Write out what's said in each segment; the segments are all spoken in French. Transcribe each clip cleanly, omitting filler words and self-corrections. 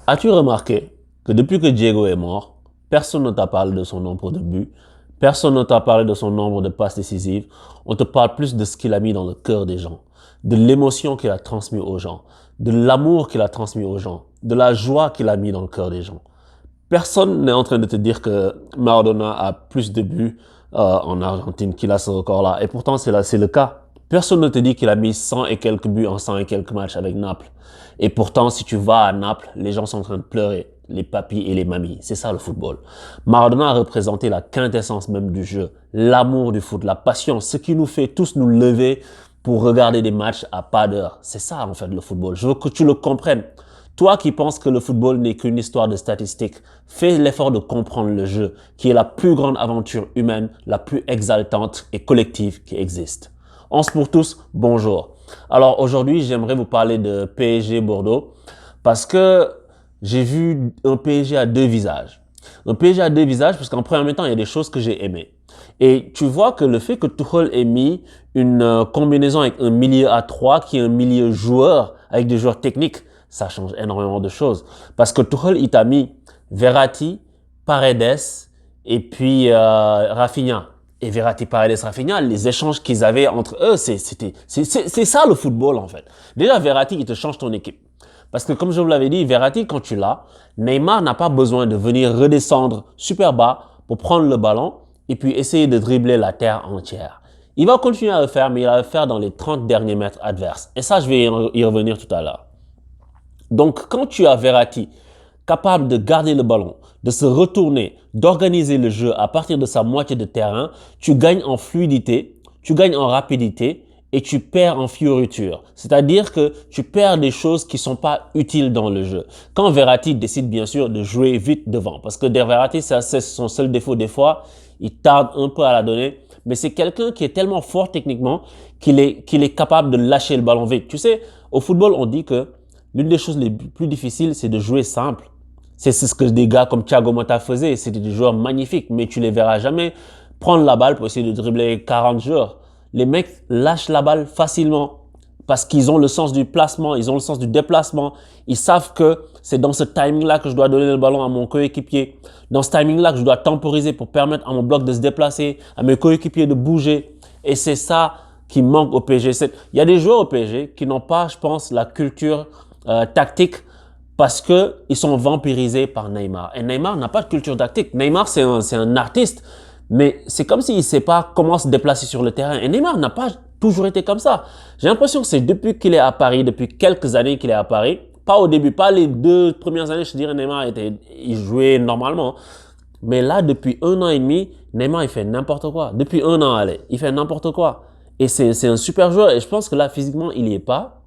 As-tu remarqué que depuis que Diego est mort, personne ne t'a parlé de son nombre de buts, personne ne t'a parlé de son nombre de passes décisives, on te parle plus de ce qu'il a mis dans le cœur des gens, de l'émotion qu'il a transmis aux gens, de l'amour qu'il a transmis aux gens, de la joie qu'il a mis dans le cœur des gens. Personne n'est en train de te dire que Maradona a plus de buts en Argentine qu'il a ce record-là. Et pourtant, c'est le cas. Personne ne te dit qu'il a mis 100 et quelques buts en 100 et quelques matchs avec Naples. Et pourtant, si tu vas à Naples, les gens sont en train de pleurer, les papis et les mamies. C'est ça le football. Maradona a représenté la quintessence même du jeu, l'amour du foot, la passion, ce qui nous fait tous nous lever pour regarder des matchs à pas d'heure. C'est ça en fait le football. Je veux que tu le comprennes. Toi qui penses que le football n'est qu'une histoire de statistiques, fais l'effort de comprendre le jeu, qui est la plus grande aventure humaine, la plus exaltante et collective qui existe. Once pour tous, bonjour. Alors aujourd'hui, j'aimerais vous parler de PSG Bordeaux parce que j'ai vu un PSG à deux visages. Un PSG à deux visages parce qu'en premier temps, il y a des choses que j'ai aimées. Et tu vois que le fait que Tuchel ait mis une combinaison avec un milieu à 3 qui est un milieu joueur avec des joueurs techniques, ça change énormément de choses. Parce que Tuchel, il t'a mis Verratti, Paredes et puis Rafinha. Et Verratti, Paredes, Rafinha, les échanges qu'ils avaient entre eux, c'est ça le football en fait. Déjà, Verratti, il te change ton équipe. Parce que comme je vous l'avais dit, Verratti, quand tu l'as, Neymar n'a pas besoin de venir redescendre super bas pour prendre le ballon et puis essayer de dribbler la terre entière. Il va continuer à le faire, mais il va le faire dans les 30 derniers mètres adverses. Et ça, je vais y revenir tout à l'heure. Donc, quand tu as Verratti capable de garder le ballon, de se retourner, d'organiser le jeu à partir de sa moitié de terrain, tu gagnes en fluidité, tu gagnes en rapidité et tu perds en fioriture. C'est-à-dire que tu perds des choses qui sont pas utiles dans le jeu. Quand Verratti décide bien sûr de jouer vite devant, parce que Verratti, c'est son seul défaut des fois, il tarde un peu à la donner, mais c'est quelqu'un qui est tellement fort techniquement qu'il est capable de lâcher le ballon vite. Tu sais, au football, on dit que l'une des choses les plus difficiles, c'est de jouer simple. C'est ce que des gars comme Thiago Motta faisaient. C'était des joueurs magnifiques, mais tu les verras jamais prendre la balle pour essayer de dribbler 40 joueurs. Les mecs lâchent la balle facilement parce qu'ils ont le sens du placement, ils ont le sens du déplacement. Ils savent que c'est dans ce timing-là que je dois donner le ballon à mon coéquipier. Dans ce timing-là que je dois temporiser pour permettre à mon bloc de se déplacer, à mes coéquipiers de bouger. Et c'est ça qui manque au PSG. Il y a des joueurs au PSG qui n'ont pas, je pense, la culture tactique parce que ils sont vampirisés par Neymar. Et Neymar n'a pas de culture tactique. Neymar, c'est un artiste, mais c'est comme s'il ne sait pas comment se déplacer sur le terrain. Et Neymar n'a pas toujours été comme ça. J'ai l'impression que c'est depuis qu'il est à Paris, depuis quelques années qu'il est à Paris, pas au début, pas les 2 premières années, je dirais Neymar il jouait normalement. Mais là, depuis 1 an et demi, Neymar, il fait n'importe quoi. Depuis 1 an, allez, il fait n'importe quoi. Et c'est un super joueur. Et je pense que là, physiquement, il n'y est pas.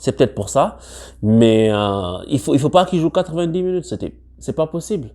C'est peut-être pour ça, mais il faut pas qu'il joue 90 minutes, c'est pas possible.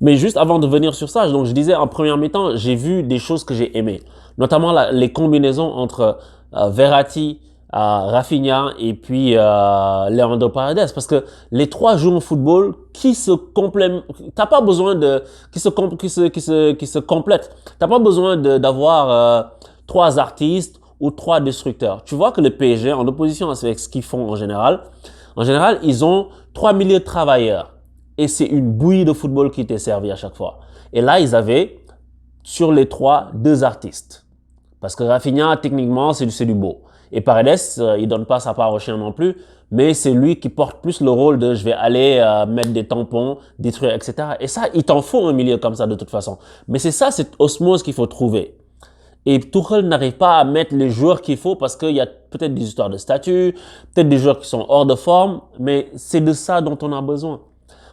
Mais juste avant de venir sur ça, donc je disais en première mi-temps, j'ai vu des choses que j'ai aimées, notamment les combinaisons entre Verratti, Rafinha et puis Leandro Paredes, parce que les trois jouent au football qui se complètent. T'as pas besoin de qui se complètent. T'as pas besoin d'avoir trois artistes ou trois destructeurs. Tu vois que le PSG, en opposition avec ce qu'ils font en général, ils ont trois milieux de travailleurs. Et c'est une bouillie de football qui t'est servie à chaque fois. Et là, ils avaient, sur les trois, deux artistes. Parce que Rafinha, techniquement, c'est du beau. Et Paredes, il donne pas sa part au chien non plus, mais c'est lui qui porte plus le rôle de je vais aller mettre des tampons, détruire, etc. Et ça, il t'en faut un milieu comme ça de toute façon. Mais c'est ça, cette osmose qu'il faut trouver. Et Tuchel n'arrive pas à mettre les joueurs qu'il faut parce qu'il y a peut-être des histoires de statut, peut-être des joueurs qui sont hors de forme, mais c'est de ça dont on a besoin.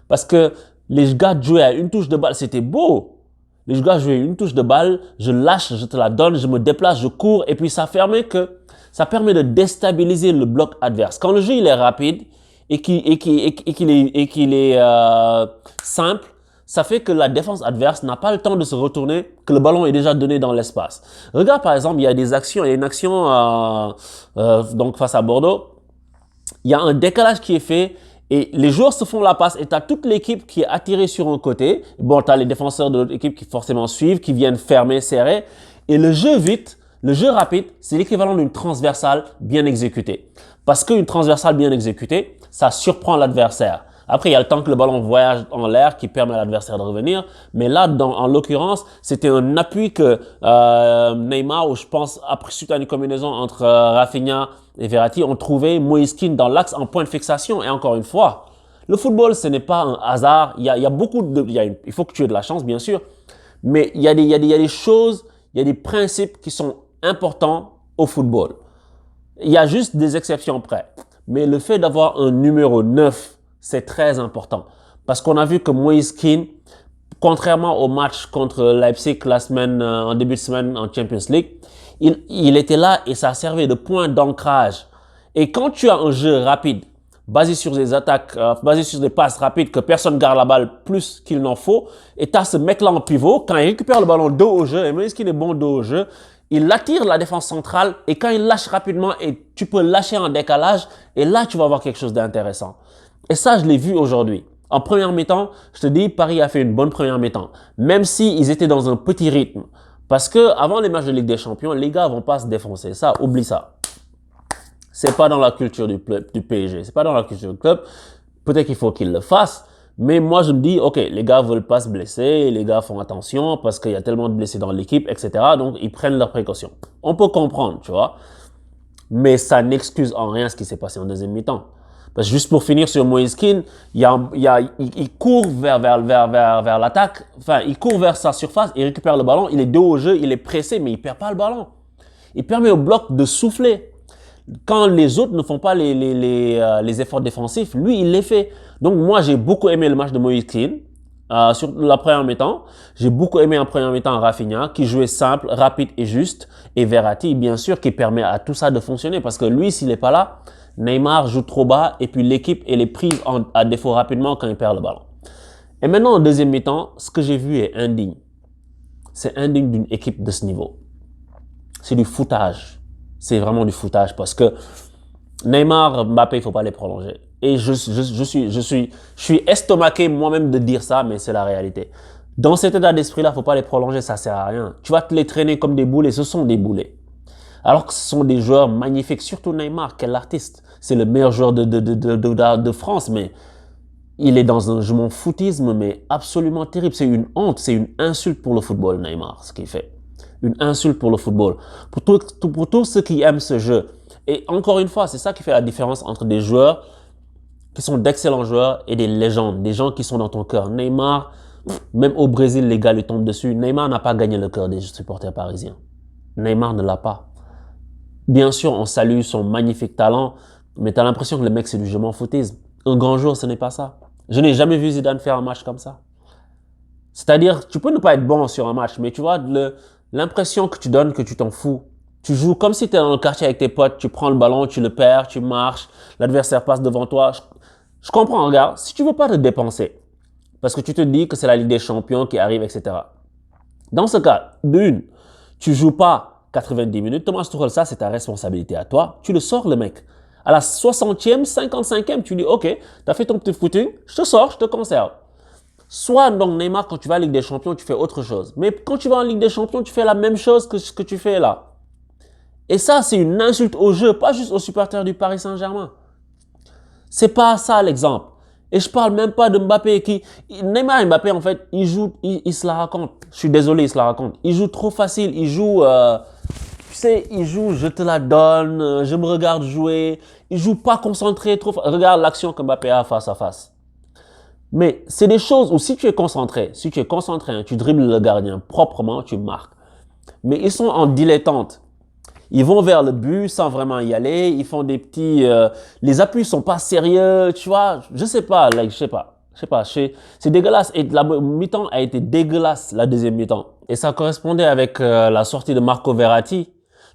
Parce que les gars jouaient à une touche de balle, c'était beau. Les gars jouaient à une touche de balle, je lâche, je te la donne, je me déplace, je cours, et puis ça permet de déstabiliser le bloc adverse. Quand le jeu il est rapide et qu'il est simple, ça fait que la défense adverse n'a pas le temps de se retourner, que le ballon est déjà donné dans l'espace. Regarde par exemple, il y a des actions, il y a une action donc face à Bordeaux, il y a un décalage qui est fait et les joueurs se font la passe et tu as toute l'équipe qui est attirée sur un côté. Bon, tu as les défenseurs de l'autre équipe qui forcément suivent, qui viennent fermer, serrer. Et le jeu vite, le jeu rapide, c'est l'équivalent d'une transversale bien exécutée. Parce qu'une transversale bien exécutée, ça surprend l'adversaire. Après, il y a le temps que le ballon voyage en l'air qui permet à l'adversaire de revenir. Mais là, en l'occurrence, c'était un appui que Neymar, ou je pense, après, suite à une combinaison entre Rafinha et Verratti, ont trouvé Moise Kean dans l'axe en point de fixation. Et encore une fois, le football, ce n'est pas un hasard. Il y a beaucoup de, il faut que tu aies de la chance, bien sûr. Mais il y a des choses, il y a des principes qui sont importants au football. Il y a juste des exceptions près. Mais le fait d'avoir un numéro 9, c'est très important. Parce qu'on a vu que Moise Kean, contrairement au match contre Leipzig en début de semaine en Champions League, il était là et ça servait de point d'ancrage. Et quand tu as un jeu rapide, basé sur des attaques, basé sur des passes rapides, que personne garde la balle plus qu'il n'en faut, et tu as ce mec-là en pivot, quand il récupère le ballon dos au jeu, et même qu'il est bon dos au jeu, il attire la défense centrale, et quand il lâche rapidement, et tu peux lâcher en décalage, et là, tu vas avoir quelque chose d'intéressant. Et ça, je l'ai vu aujourd'hui. En première mi-temps, je te dis, Paris a fait une bonne première mi-temps, même s'ils étaient dans un petit rythme. Parce que avant les matchs de Ligue des Champions, les gars vont pas se défoncer. Ça, oublie ça. C'est pas dans la culture du PSG. C'est pas dans la culture du club. Peut-être qu'il faut qu'ils le fassent. Mais moi, je me dis, OK, les gars veulent pas se blesser. Les gars font attention parce qu'il y a tellement de blessés dans l'équipe, etc. Donc, ils prennent leurs précautions. On peut comprendre, tu vois. Mais ça n'excuse en rien ce qui s'est passé en deuxième mi-temps. Parce que juste pour finir sur Moise Kean, il court vers l'attaque. Enfin, il court vers sa surface, il récupère le ballon, il est dos au jeu, il est pressé, mais il perd pas le ballon. Il permet au bloc de souffler. Quand les autres ne font pas les efforts défensifs, lui, il les fait. Donc, moi, j'ai beaucoup aimé le match de Moise Kean sur la première mi-temps. J'ai beaucoup aimé en première mi-temps Rafinha, qui jouait simple, rapide et juste. Et Verratti, bien sûr, qui permet à tout ça de fonctionner. Parce que lui, s'il n'est pas là, Neymar joue trop bas et puis l'équipe, elle est prise à défaut rapidement quand il perd le ballon. Et maintenant, en deuxième mi-temps, ce que j'ai vu est indigne. C'est indigne d'une équipe de ce niveau. C'est du foutage. C'est vraiment du foutage parce que Neymar, Mbappé, il faut pas les prolonger. Et je suis estomaqué moi-même de dire ça, mais c'est la réalité. Dans cet état d'esprit-là, faut pas les prolonger, ça sert à rien. Tu vas te les traîner comme des boulets, ce sont des boulets. Alors que ce sont des joueurs magnifiques, surtout Neymar, quel artiste. C'est le meilleur joueur de France, mais il est dans un je m'en foutisme, mais absolument terrible. C'est une honte, c'est une insulte pour le football, Neymar, ce qu'il fait. Une insulte pour le football. Pour tous ceux qui aiment ce jeu. Et encore une fois, c'est ça qui fait la différence entre des joueurs qui sont d'excellents joueurs et des légendes, des gens qui sont dans ton cœur. Neymar, même au Brésil, les gars lui tombent dessus. Neymar n'a pas gagné le cœur des supporters parisiens. Neymar ne l'a pas. Bien sûr, on salue son magnifique talent, mais tu as l'impression que le mec, c'est du je m'en foutisme. Un grand jour, ce n'est pas ça. Je n'ai jamais vu Zidane faire un match comme ça. C'est-à-dire, tu peux ne pas être bon sur un match, mais tu vois, l'impression que tu donnes que tu t'en fous. Tu joues comme si tu es dans le quartier avec tes potes, tu prends le ballon, tu le perds, tu marches, l'adversaire passe devant toi. Je comprends, regarde, si tu veux pas te dépenser, parce que tu te dis que c'est la Ligue des Champions qui arrive, etc. Dans ce cas, d'une, tu joues pas 90 minutes, Thomas Tuchel, ça c'est ta responsabilité à toi, tu le sors le mec. À la 60e, 55e, tu dis, OK, tu as fait ton petit footing, je te sors, je te conserve. Soit donc Neymar, quand tu vas en Ligue des Champions, tu fais autre chose. Mais quand tu vas en Ligue des Champions, tu fais la même chose que ce que tu fais là. Et ça, c'est une insulte au jeu, pas juste aux supporters du Paris Saint-Germain. C'est pas ça l'exemple. Et je parle même pas de Mbappé qui... Neymar et Mbappé, en fait, ils jouent, ils se la racontent. Je suis désolé, ils se la racontent. Ils jouent trop facile, ils jouent... tu sais, ils jouent, je te la donne, je me regarde jouer. Ils jouent pas concentrés, trop... Regarde l'action que Mbappé a face à face. Mais c'est des choses où si tu es concentré, hein, tu dribbles le gardien proprement, tu marques. Mais ils sont en dilettante. Ils vont vers le but sans vraiment y aller. Ils font des petits... les appuis sont pas sérieux, tu vois. Je sais pas, c'est dégueulasse. Et la mi-temps a été dégueulasse, la deuxième mi-temps. Et ça correspondait avec la sortie de Marco Verratti.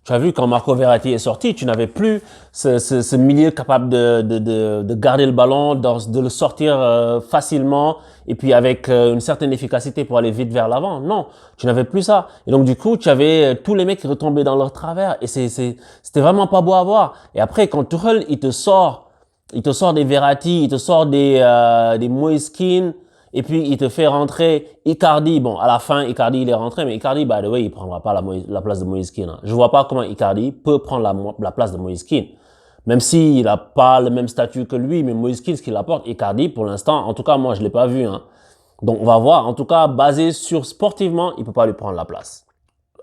Tu as vu, quand Marco Verratti est sorti, tu n'avais plus ce milieu capable de garder le ballon, de le sortir facilement et puis avec une certaine efficacité pour aller vite vers l'avant. Non, tu n'avais plus ça. Et donc, du coup, tu avais tous les mecs qui retombaient dans leur travers et c'était vraiment pas beau à voir. Et après, quand Tuchel, il te sort des Verratti, il te sort des Moise Kean, et puis, il te fait rentrer Icardi. Bon, à la fin, Icardi, il est rentré, mais Icardi, by the way, il prendra pas la place de Moise Kean. Je vois pas comment Icardi peut prendre la place de Moise Kean. Même s'il n'a pas le même statut que lui, mais Moise Kean, ce qu'il apporte, Icardi, pour l'instant, en tout cas, moi, je ne l'ai pas vu. Hein. Donc, on va voir. En tout cas, basé sur sportivement, il ne peut pas lui prendre la place.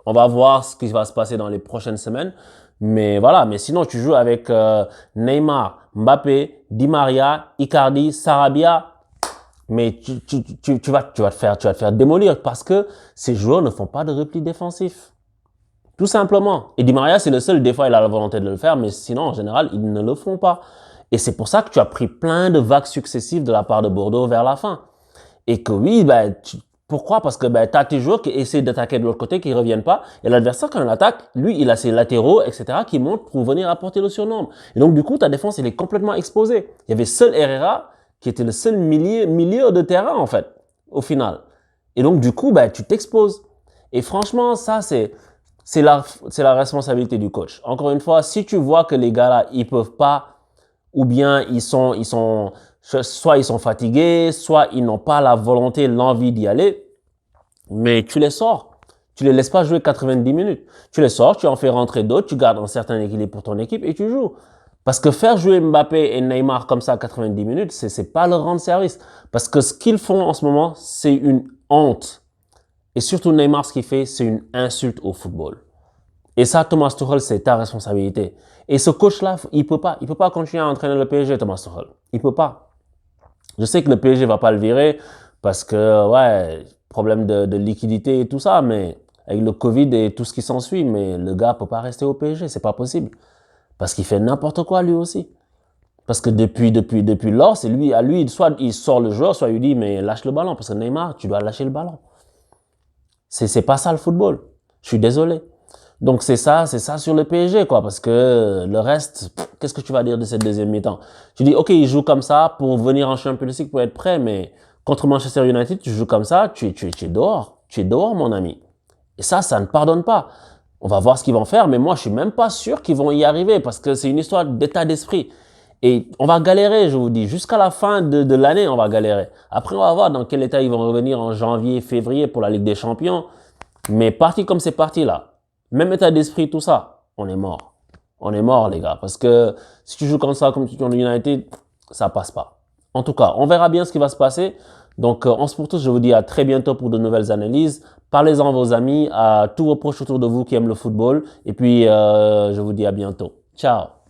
On va voir ce qui va se passer dans les prochaines semaines. Mais voilà, mais sinon, tu joues avec Neymar, Mbappé, Di Maria, Icardi, Sarabia. Mais tu vas te faire démolir parce que ces joueurs ne font pas de repli défensif. Tout simplement. Et Di Maria, c'est le seul, des fois, il a la volonté de le faire, mais sinon, en général, ils ne le font pas. Et c'est pour ça que tu as pris plein de vagues successives de la part de Bordeaux vers la fin. Et que oui, pourquoi? Parce que tu as tes joueurs qui essaient d'attaquer de l'autre côté, qui ne reviennent pas. Et l'adversaire, quand il attaque, lui, il a ses latéraux, etc., qui montent pour venir apporter le surnombre. Et donc, du coup, ta défense, elle est complètement exposée. Il y avait seul Herrera, qui était le seul milieu de terrain, en fait, au final. Et donc, du coup, tu t'exposes. Et franchement, ça, c'est la responsabilité du coach. Encore une fois, si tu vois que les gars là, ils peuvent pas, ou bien soit ils sont fatigués, soit ils n'ont pas la volonté, l'envie d'y aller, mais tu les sors. Tu les laisses pas jouer 90 minutes. Tu les sors, tu en fais rentrer d'autres, tu gardes un certain équilibre pour ton équipe et tu joues. Parce que faire jouer Mbappé et Neymar comme ça à 90 minutes, c'est pas leur rendre service. Parce que ce qu'ils font en ce moment, c'est une honte. Et surtout Neymar, ce qu'il fait, c'est une insulte au football. Et ça, Thomas Tuchel, c'est ta responsabilité. Et ce coach-là, il peut pas continuer à entraîner le PSG, Thomas Tuchel. Il peut pas. Je sais que le PSG va pas le virer parce que, ouais, problème de liquidité et tout ça, mais avec le Covid et tout ce qui s'ensuit, mais le gars peut pas rester au PSG, c'est pas possible. Parce qu'il fait n'importe quoi lui aussi. Parce que depuis lors, c'est lui, à lui, soit il sort le joueur, soit il dit, mais lâche le ballon. Parce que Neymar, tu dois lâcher le ballon. C'est pas ça le football. Je suis désolé. Donc c'est ça sur le PSG, quoi. Parce que le reste, qu'est-ce que tu vas dire de cette deuxième mi-temps? Tu dis, ok, il joue comme ça pour venir en Champions League pour être prêt, mais contre Manchester United, tu joues comme ça, tu es dehors. Tu es dehors, mon ami. Et ça ne pardonne pas. On va voir ce qu'ils vont faire, mais moi, je suis même pas sûr qu'ils vont y arriver parce que c'est une histoire d'état d'esprit. Et on va galérer, je vous dis. Jusqu'à la fin de l'année, on va galérer. Après, on va voir dans quel état ils vont revenir en janvier, février pour la Ligue des Champions. Mais parti comme c'est parti là, même état d'esprit, tout ça, on est mort. On est mort, les gars. Parce que si tu joues comme ça, comme tu joues en United, ça passe pas. En tout cas, on verra bien ce qui va se passer. Donc, on se pour tous, je vous dis à très bientôt pour de nouvelles analyses. Parlez-en à vos amis, à tous vos proches autour de vous qui aiment le football. Et puis, je vous dis à bientôt. Ciao.